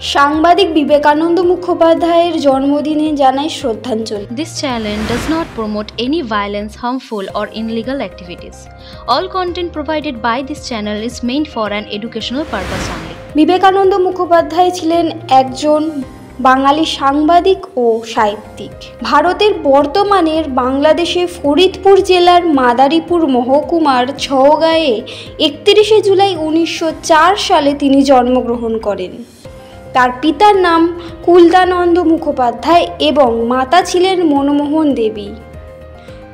সাংবাদিক বিবেকানন্দ মুখোপাধ্যায়ের জন্মদিনে জানাই শ্রদ্ধাঞ্জলি। This channel does not promote any violence, harmful or illegal activities. All content provided by this channel is meant for an educational purpose only. Vivekananda Mukhopadhyay ছিলেন একজন বাঙালি সাংবাদিক ও সাহিত্যিক। ভারতের বর্তমানের বাংলাদেশে ফরিদপুর জেলার মাদারীপুর মহকুমার ছওগাঁয়ে 31শে জুলাই 1904 সালে তিনি জন্মগ্রহণ করেন। তার পিতার নাম কুলদানন্দ মুখোপাধ্যায় এবং মাতা ছিলেন মনমোহন দেবী।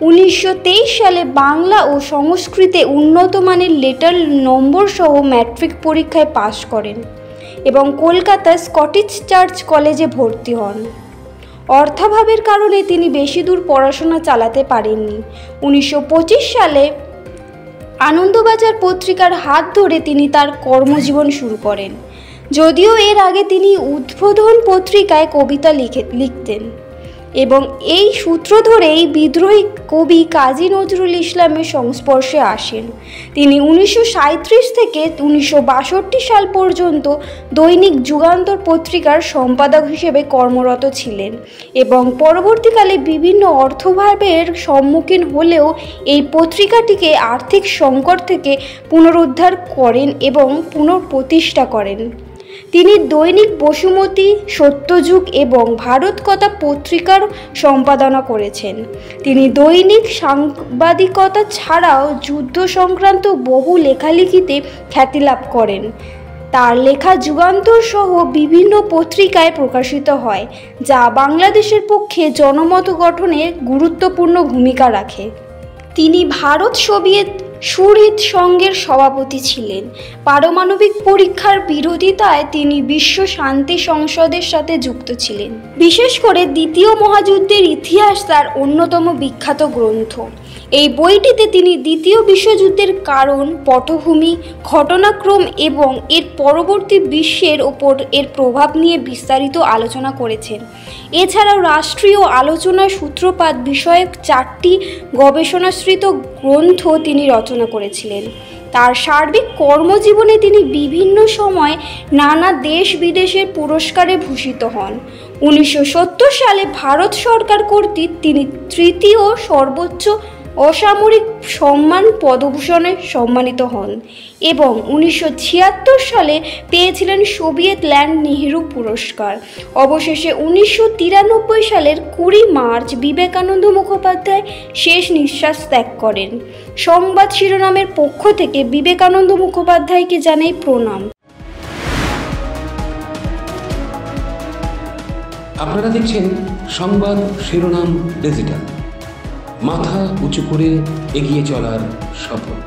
1923 সালে বাংলা ও সংস্কৃতে উন্নত মানের লেটার নম্বর সহ ম্যাট্রিক পরীক্ষায় পাশ করেন এবং কলকাতার স্কটিশ চার্চ কলেজে ভর্তি হন। অর্থাভাবের কারণে তিনি বেশি দূর পড়াশোনা চালাতে পারেননি। 1925 সালে আনন্দবাজার পত্রিকার হাত ধরে তিনি তার কর্মজীবন শুরু করেন, যদিও এর আগে তিনি উদ্বোধন পত্রিকায় কবিতা লিখতেন এবং এই সূত্র ধরেই বিদ্রোহী কবি কাজী নজরুল ইসলামের সংস্পর্শে আসেন। তিনি 1937 থেকে 1962 সাল পর্যন্ত দৈনিক যুগান্তর পত্রিকার সম্পাদক হিসেবে কর্মরত ছিলেন এবং পরবর্তীকালে বিভিন্ন অর্থাভাবের সম্মুখীন হলেও এই পত্রিকাটিকে আর্থিক সংকট থেকে পুনরুদ্ধার করেন এবং পুনঃপ্রতিষ্ঠা করেন। তিনি দৈনিক বসুমতী, সত্যযুগ এবং ভারত কথা পত্রিকার সম্পাদনা করেছেন। তিনি দৈনিক সাংবাদিকতা ছাড়াও যুদ্ধ সংক্রান্ত বহু লেখালেখিতে খ্যাতি লাভ করেন। তার লেখা যুগান্তর সহ বিভিন্ন পত্রিকায় প্রকাশিত হয়, যা বাংলাদেশের পক্ষে জনমত গঠনে গুরুত্বপূর্ণ ভূমিকা রাখে। তিনি ভারত সোভিয়েত সুহৃদ সংঘের সভাপতি ছিলেন। পারমাণবিক পরীক্ষার বিরোধিতায় তিনি বিশ্ব শান্তি সংসদের সাথে যুক্ত ছিলেন। বিশেষ করে দ্বিতীয় মহাযুদ্ধের ইতিহাস তার অন্যতম বিখ্যাত গ্রন্থ। এই বইটিতে তিনি দ্বিতীয় বিশ্বযুদ্ধের কারণ, পটভূমি, ঘটনাক্রম এবং এর পরবর্তী বিশ্বের ওপর এর প্রভাব নিয়ে বিস্তারিত আলোচনা করেছেন। এছাড়াও রাষ্ট্রীয় আলোচনার সূত্রপাত বিষয়ক 4টি গবেষণাশ্রিত গ্রন্থ তিনি রচনা করেছিলেন। তার সার্বিক কর্মজীবনে তিনি বিভিন্ন সময় নানা দেশ বিদেশের পুরস্কারে ভূষিত হন। 1970 সালে ভারত সরকার কর্তৃক তিনি তৃতীয় সর্বোচ্চ অসামরিক সম্মান পদ্মভূষণে সম্মানিত হন এবং 1976 সালে পেয়েছিলেন সোভিয়েত ল্যান্ড নেহেরু পুরস্কার। অবশেষে 1993 সালের 20 মার্চ বিবেকানন্দ মুখোপাধ্যায় শেষ নিঃশ্বাস ত্যাগ করেন। সংবাদ শিরোনামের পক্ষ থেকে বিবেকানন্দ মুখোপাধ্যায়কে জানাই প্রণাম। আপনারা দেখছেন সংবাদ শিরোনাম ডিজিটাল, মাথা উঁচু করে এগিয়ে চলার শপথ।